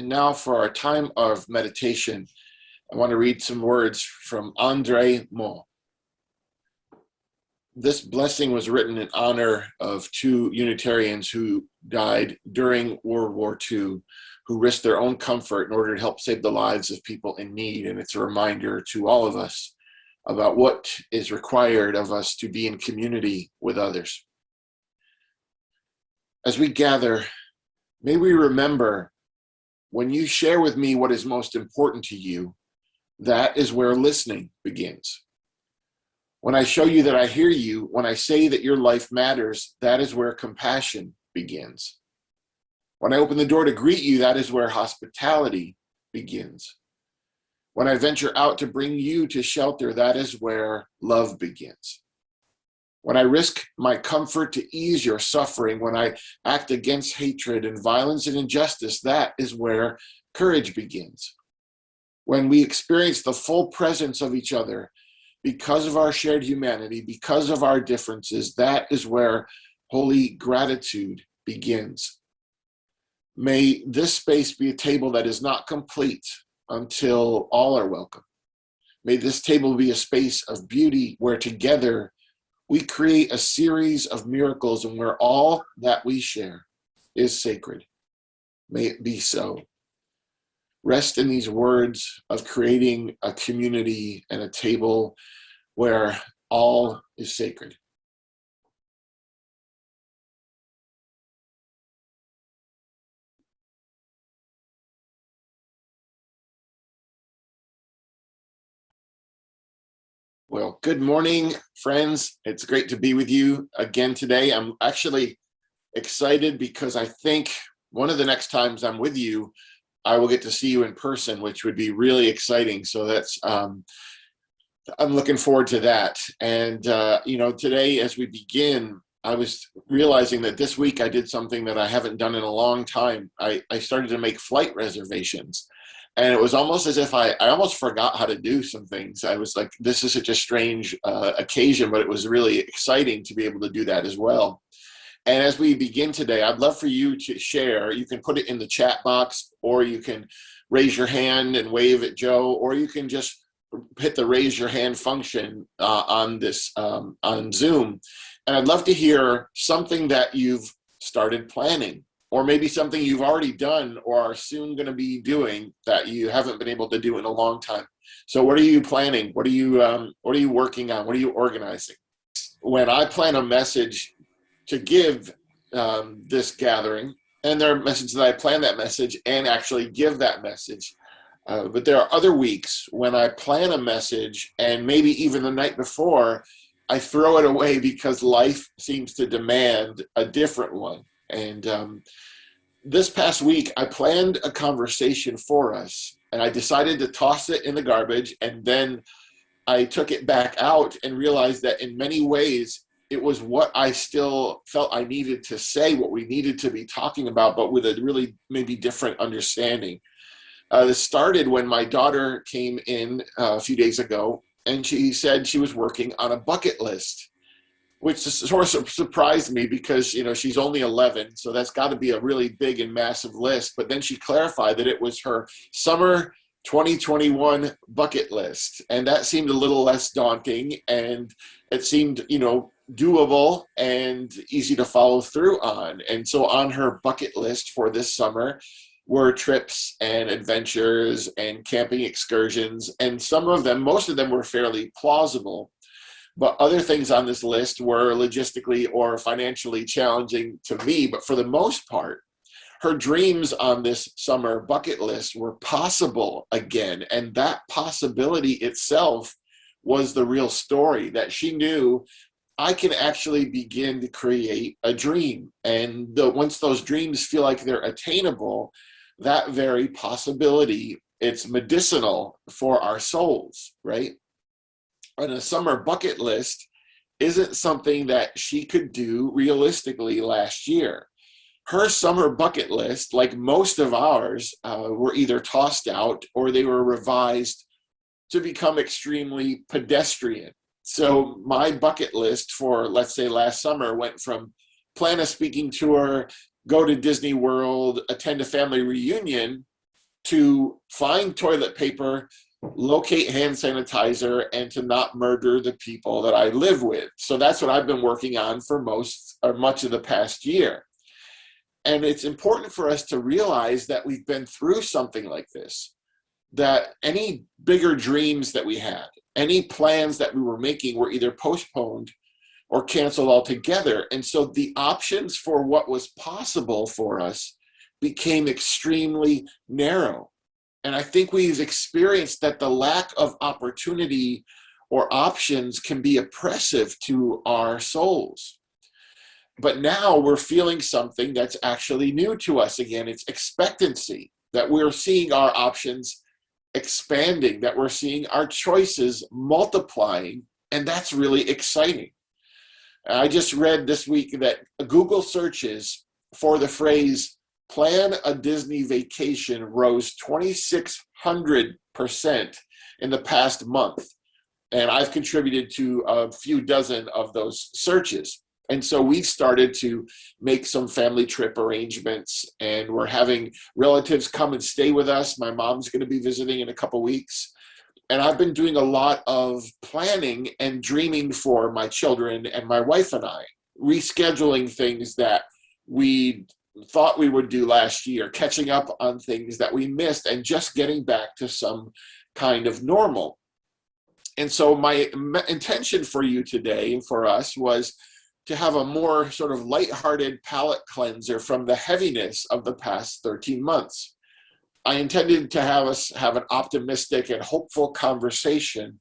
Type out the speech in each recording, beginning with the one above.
And now for our time of meditation, I want to read some words from André Mo. This blessing was written in honor of two Unitarians who died during World War II, who risked their own comfort in order to help save the lives of people in need. And it's a reminder to all of us about what is required of us to be in community with others. As we gather, may we remember, when you share with me what is most important to you, that is where listening begins. When I show you that I hear you, when I say that your life matters, that is where compassion begins. When I open the door to greet you, that is where hospitality begins. When I venture out to bring you to shelter, that is where love begins. When I risk my comfort to ease your suffering, when I act against hatred and violence and injustice, that is where courage begins. When we experience the full presence of each other, because of our shared humanity, because of our differences, that is where holy gratitude begins. May this space be a table that is not complete until all are welcome. May this table be a space of beauty where together we create a series of miracles and where all that we share is sacred. May it be so. Rest in these words of creating a community and a table where all is sacred. Well, good morning, friends. It's great to be with you again today. I'm actually excited because I think one of the next times I'm with you, I will get to see you in person, which would be really exciting. So that's, I'm looking forward to that. And, today as we begin, I was realizing that this week I did something that I haven't done in a long time. I started to make flight reservations. And it was almost as if I almost forgot how to do some things. I was like, this is such a strange occasion, but it was really exciting to be able to do that as well. And as we begin today, I'd love for you to share. You can put it in the chat box, or you can raise your hand and wave at Joe, or you can just hit the raise your hand function on Zoom. And I'd love to hear something that you've started planning, or maybe something you've already done or are soon going to be doing that you haven't been able to do in a long time. So what are you planning? What are you working on? What are you organizing? When I plan a message to give this gathering, and there are messages that I plan that message and actually give that message. But there are other weeks when I plan a message and maybe even the night before, I throw it away because life seems to demand a different one. And this past week, I planned a conversation for us, and I decided to toss it in the garbage, and then I took it back out and realized that in many ways, it was what I still felt I needed to say, what we needed to be talking about, but with a really maybe different understanding. This started when my daughter came in a few days ago, and she said she was working on a bucket list, which sort of surprised me because, she's only 11, so that's got to be a really big and massive list. But then she clarified that it was her summer 2021 bucket list, and that seemed a little less daunting, and it seemed, doable and easy to follow through on. And so on her bucket list for this summer were trips and adventures and camping excursions, and most of them were fairly plausible. But other things on this list were logistically or financially challenging to me. But for the most part, her dreams on this summer bucket list were possible again. And that possibility itself was the real story, that she knew I can actually begin to create a dream. And once those dreams feel like they're attainable, that very possibility, it's medicinal for our souls, right? And a summer bucket list isn't something that she could do realistically last year. Her summer bucket list, like most of ours, were either tossed out or they were revised to become extremely pedestrian. So my bucket list for, let's say, last summer went from plan a speaking tour, go to Disney World, attend a family reunion, to find toilet paper, locate hand sanitizer, and to not murder the people that I live with. So that's what I've been working on for much of the past year. And it's important for us to realize that we've been through something like this, that any bigger dreams that we had, any plans that we were making were either postponed or canceled altogether. And so the options for what was possible for us became extremely narrow. And I think we've experienced that the lack of opportunity or options can be oppressive to our souls. But now we're feeling something that's actually new to us again. It's expectancy, that we're seeing our options expanding, that we're seeing our choices multiplying, and that's really exciting. I just read this week that Google searches for the phrase "plan a Disney vacation" rose 2,600% in the past month. And I've contributed to a few dozen of those searches. And so we've started to make some family trip arrangements, and we're having relatives come and stay with us. My mom's going to be visiting in a couple weeks. And I've been doing a lot of planning and dreaming for my children and my wife and I, rescheduling things that we thought we would do last year, catching up on things that we missed, and just getting back to some kind of normal. And so my intention for you today and for us was to have a more sort of lighthearted palate cleanser from the heaviness of the past 13 months. I intended to have us have an optimistic and hopeful conversation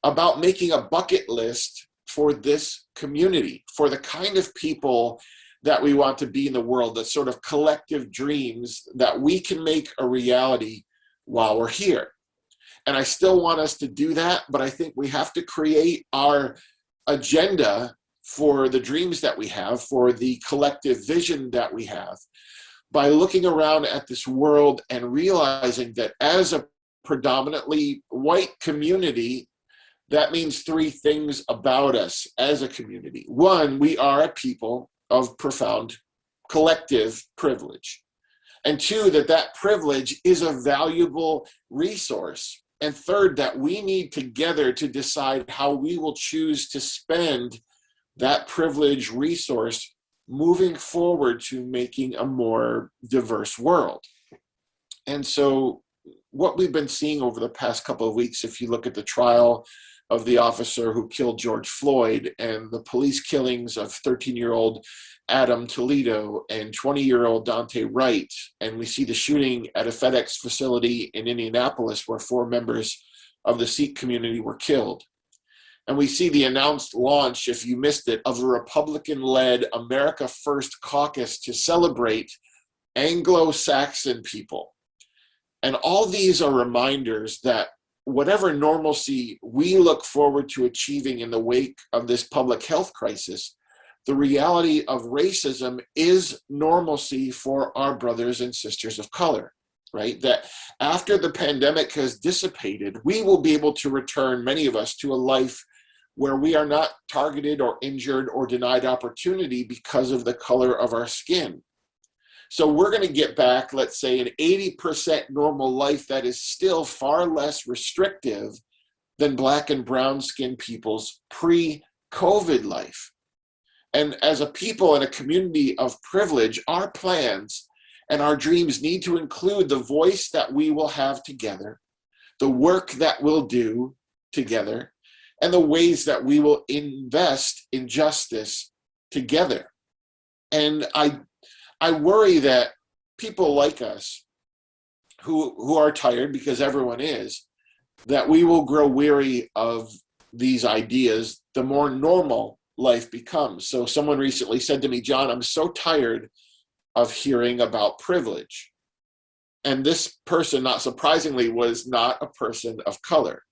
about making a bucket list for this community, for the kind of people that we want to be in the world, the sort of collective dreams that we can make a reality while we're here. And I still want us to do that, but I think we have to create our agenda for the dreams that we have, for the collective vision that we have, by looking around at this world and realizing that as a predominantly white community, that means three things about us as a community. One, we are a people of profound collective privilege. And two, that privilege is a valuable resource. And third, that we need together to decide how we will choose to spend that privileged resource moving forward to making a more diverse world. And so what we've been seeing over the past couple of weeks, if you look at the trial of the officer who killed George Floyd and the police killings of 13-year-old Adam Toledo and 20-year-old Dante Wright, and we see the shooting at a FedEx facility in Indianapolis where 4 members of the Sikh community were killed. And we see the announced launch, if you missed it, of a Republican-led America First caucus to celebrate Anglo-Saxon people. And all these are reminders that whatever normalcy we look forward to achieving in the wake of this public health crisis, the reality of racism is normalcy for our brothers and sisters of color, right? That after the pandemic has dissipated, we will be able to return, many of us, to a life where we are not targeted or injured or denied opportunity because of the color of our skin. So we're going to get back, let's say, an 80% normal life that is still far less restrictive than Black and brown skinned people's pre-COVID life. And as a people and a community of privilege, our plans and our dreams need to include the voice that we will have together, the work that we'll do together, and the ways that we will invest in justice together. And I worry that people like us who are tired, because everyone is, that we will grow weary of these ideas the more normal life becomes. So someone recently said to me, "John, I'm so tired of hearing about privilege." And this person, not surprisingly, was not a person of color.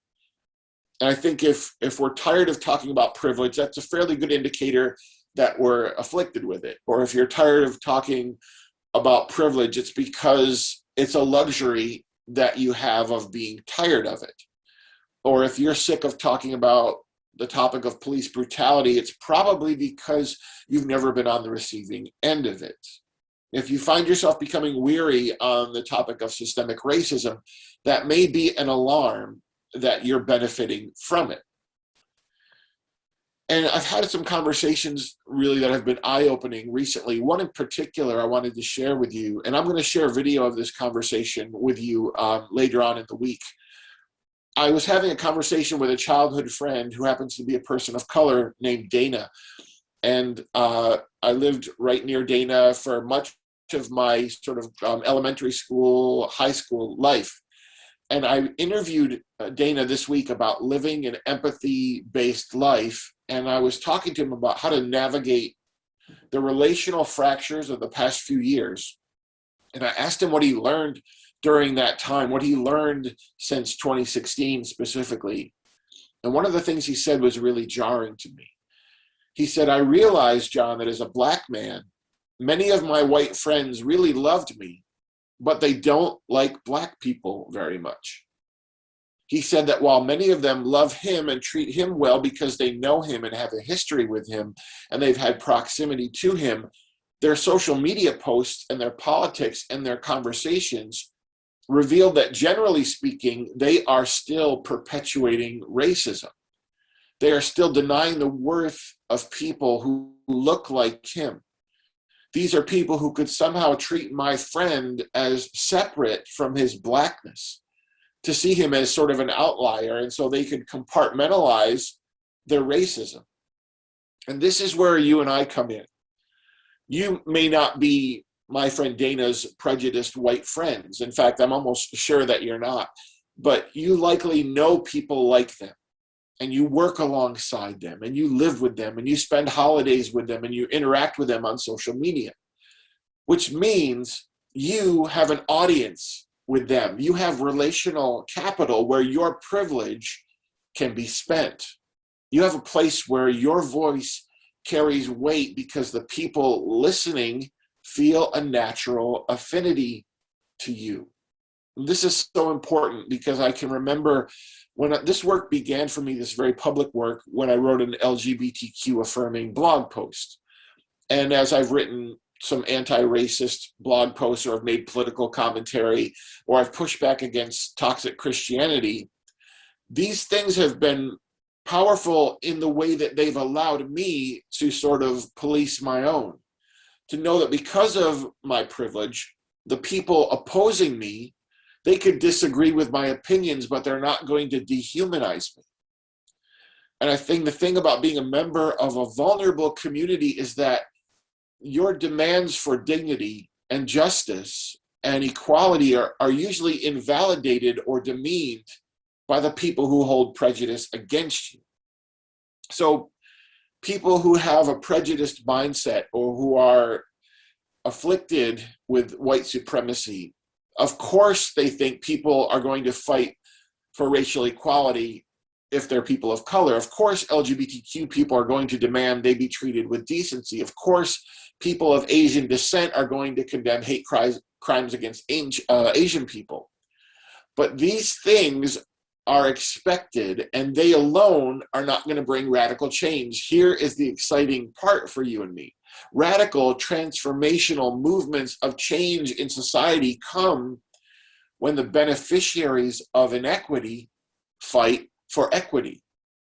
And I think if we're tired of talking about privilege, that's a fairly good indicator that we're afflicted with it. Or if you're tired of talking about privilege, it's because it's a luxury that you have of being tired of it. Or if you're sick of talking about the topic of police brutality, it's probably because you've never been on the receiving end of it. If you find yourself becoming weary on the topic of systemic racism, that may be an alarm that you're benefiting from it. And I've had some conversations really that have been eye-opening recently. One in particular I wanted to share with you, and I'm going to share a video of this conversation with you later on in the week. I was having a conversation with a childhood friend who happens to be a person of color named Dana. And I lived right near Dana for much of my sort of elementary school, high school life. And I interviewed Dana this week about living an empathy-based life. And I was talking to him about how to navigate the relational fractures of the past few years. And I asked him what he learned during that time, what he learned since 2016 specifically. And one of the things he said was really jarring to me. He said, I realized, John, that as a Black man, many of my white friends really loved me, but they don't like Black people very much. He said that while many of them love him and treat him well because they know him and have a history with him and they've had proximity to him, their social media posts and their politics and their conversations reveal that, generally speaking, they are still perpetuating racism. They are still denying the worth of people who look like him. These are people who could somehow treat my friend as separate from his Blackness, to see him as sort of an outlier, and so they could compartmentalize their racism. And this is where you and I come in. You may not be my friend Dana's prejudiced white friends. In fact, I'm almost sure that you're not. But you likely know people like them, and you work alongside them, and you live with them, and you spend holidays with them, and you interact with them on social media, which means you have an audience with them. You have relational capital where your privilege can be spent. You have a place where your voice carries weight because the people listening feel a natural affinity to you. This is so important because I can remember when this work began for me, this very public work, when I wrote an LGBTQ affirming blog post. And as I've written some anti-racist blog posts, or I've made political commentary, or I've pushed back against toxic Christianity, these things have been powerful in the way that they've allowed me to sort of police my own, to know that because of my privilege, the people opposing me, they could disagree with my opinions, but they're not going to dehumanize me. And I think the thing about being a member of a vulnerable community is that your demands for dignity and justice and equality are usually invalidated or demeaned by the people who hold prejudice against you. So people who have a prejudiced mindset or who are afflicted with white supremacy, of course they think people are going to fight for racial equality if they're people of color. Of course LGBTQ people are going to demand they be treated with decency. Of course people of Asian descent are going to condemn hate crimes against Asian people. But these things are expected, and they alone are not going to bring radical change. Here is the exciting part for you and me. Radical, transformational movements of change in society come when the beneficiaries of inequity fight for equity.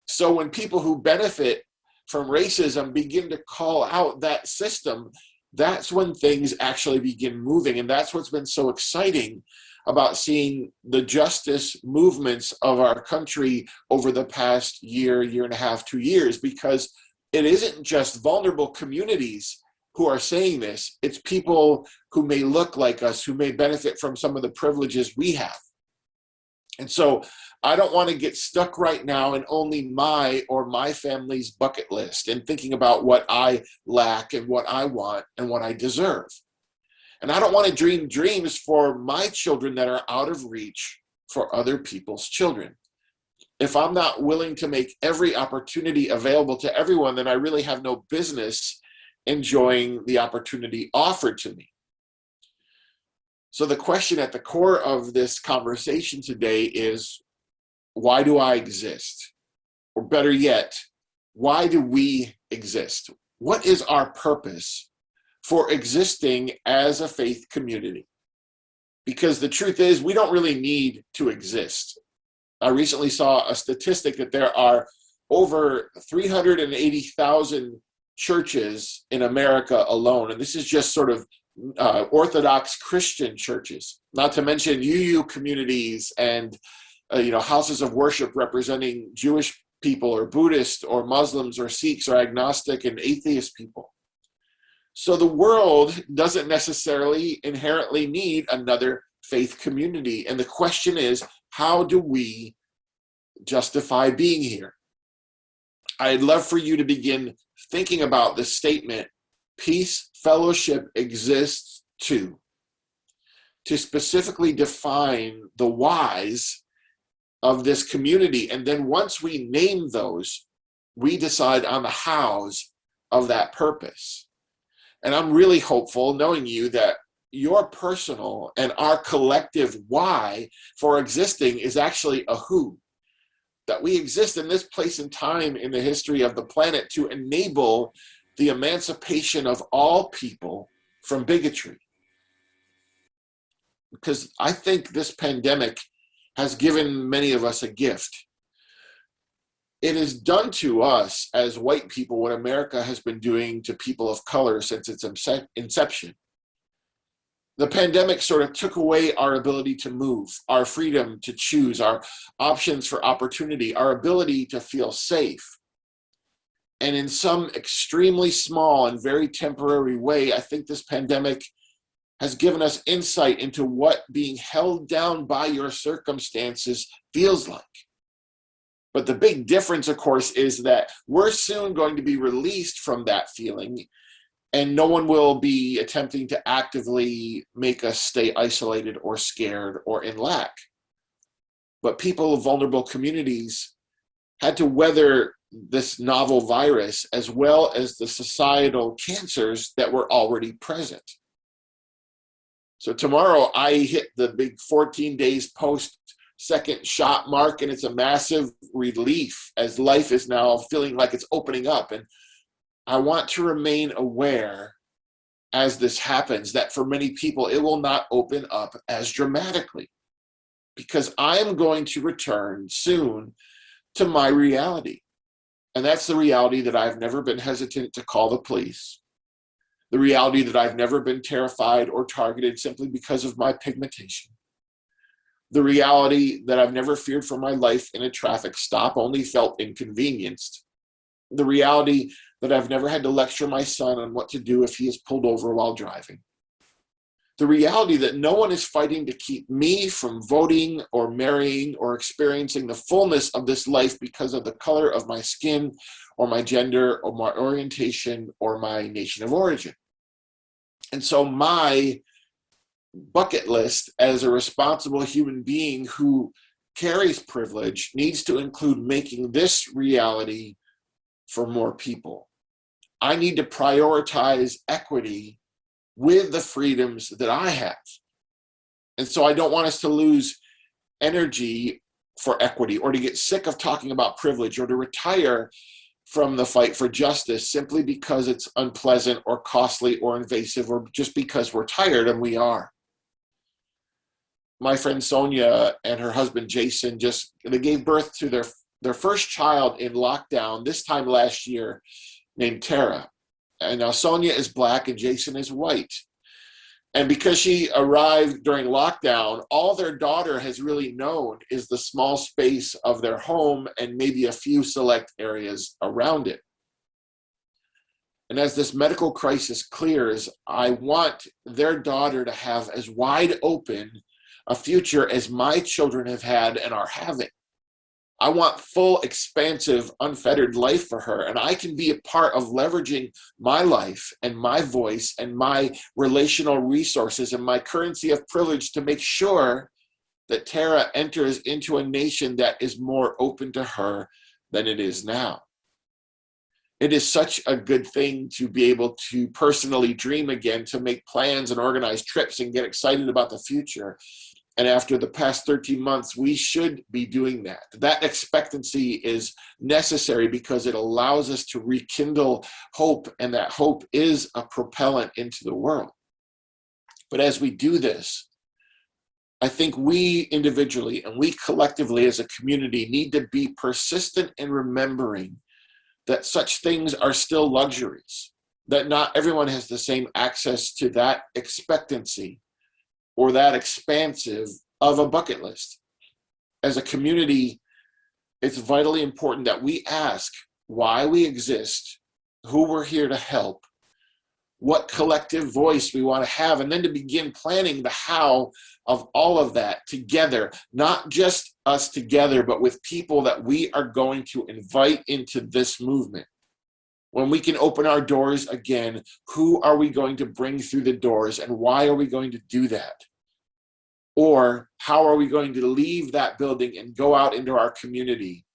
So when people who benefit from racism begin to call out that system, that's when things actually begin moving. And that's what's been so exciting about seeing the justice movements of our country over the past year, year and a half, 2 years, because it isn't just vulnerable communities who are saying this. It's people who may look like us, who may benefit from some of the privileges we have. And so I don't want to get stuck right now in only my or my family's bucket list and thinking about what I lack and what I want and what I deserve. And I don't want to dream dreams for my children that are out of reach for other people's children. If I'm not willing to make every opportunity available to everyone, then I really have no business enjoying the opportunity offered to me. So the question at the core of this conversation today is, why do I exist? Or better yet, why do we exist? What is our purpose for existing as a faith community. Because the truth is, we don't really need to exist. I recently saw a statistic that there are over 380,000 churches in America alone. And this is just sort of Orthodox Christian churches, not to mention UU communities and houses of worship representing Jewish people or Buddhist or Muslims or Sikhs or agnostic and atheist people. So the world doesn't necessarily inherently need another faith community. And the question is, how do we justify being here? I'd love for you to begin thinking about the statement, peace fellowship exists to specifically define the whys of this community. And then once we name those, we decide on the hows of that purpose. And I'm really hopeful, knowing you, that your personal and our collective why for existing is actually a who. That we exist in this place and time in the history of the planet to enable the emancipation of all people from bigotry. Because I think this pandemic has given many of us a gift. It has done to us as white people what America has been doing to people of color since its inception. The pandemic sort of took away our ability to move, our freedom to choose, our options for opportunity, our ability to feel safe. And in some extremely small and very temporary way, I think this pandemic has given us insight into what being held down by your circumstances feels like. But the big difference, of course, is that we're soon going to be released from that feeling, and no one will be attempting to actively make us stay isolated or scared or in lack. But people of vulnerable communities had to weather this novel virus as well as the societal cancers that were already present. So tomorrow I hit the big 14 days post second shot mark, and it's a massive relief as life is now feeling like it's opening up. And I want to remain aware as this happens that for many people it will not open up as dramatically, because I'm going to return soon to my reality. And that's the reality that I've never been hesitant to call the police. The reality that I've never been terrified or targeted simply because of my pigmentation. The reality that I've never feared for my life in a traffic stop, only felt inconvenienced. The reality that I've never had to lecture my son on what to do if he is pulled over while driving. The reality that no one is fighting to keep me from voting or marrying or experiencing the fullness of this life because of the color of my skin or my gender or my orientation or my nation of origin. And so my bucket list as a responsible human being who carries privilege needs to include making this reality for more people. I need to prioritize equity with the freedoms that I have. And so I don't want us to lose energy for equity or to get sick of talking about privilege or to retire from the fight for justice simply because it's unpleasant or costly or invasive or just because we're tired, and we are. My friend Sonia and her husband Jason they gave birth to their first child in lockdown this time last year, named Tara. And now Sonia is Black and Jason is white. And because she arrived during lockdown, all their daughter has really known is the small space of their home and maybe a few select areas around it. And as this medical crisis clears, I want their daughter to have as wide open a future as my children have had and are having. I want full, expansive, unfettered life for her, and I can be a part of leveraging my life and my voice and my relational resources and my currency of privilege to make sure that Tara enters into a nation that is more open to her than it is now. It is such a good thing to be able to personally dream again, to make plans and organize trips and get excited about the future. And after the past 13 months, we should be doing that. That expectancy is necessary because it allows us to rekindle hope, and that hope is a propellant into the world. But as we do this, I think we individually and we collectively as a community need to be persistent in remembering that such things are still luxuries, that not everyone has the same access to that expectancy or that expansive of a bucket list. As a community, it's vitally important that we ask why we exist, who we're here to help, what collective voice we want to have, and then to begin planning the how of all of that together, not just us together, but with people that we are going to invite into this movement. When we can open our doors again, who are we going to bring through the doors, and why are we going to do that? Or how are we going to leave that building and go out into our community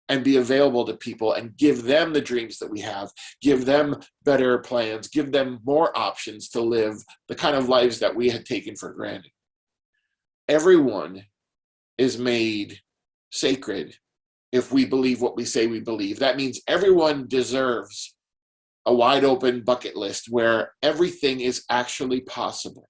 and be available to people and give them the dreams that we have, give them better plans, give them more options to live the kind of lives that we had taken for granted. Everyone is made sacred if we believe what we say we believe. That means everyone deserves a wide open bucket list where everything is actually possible.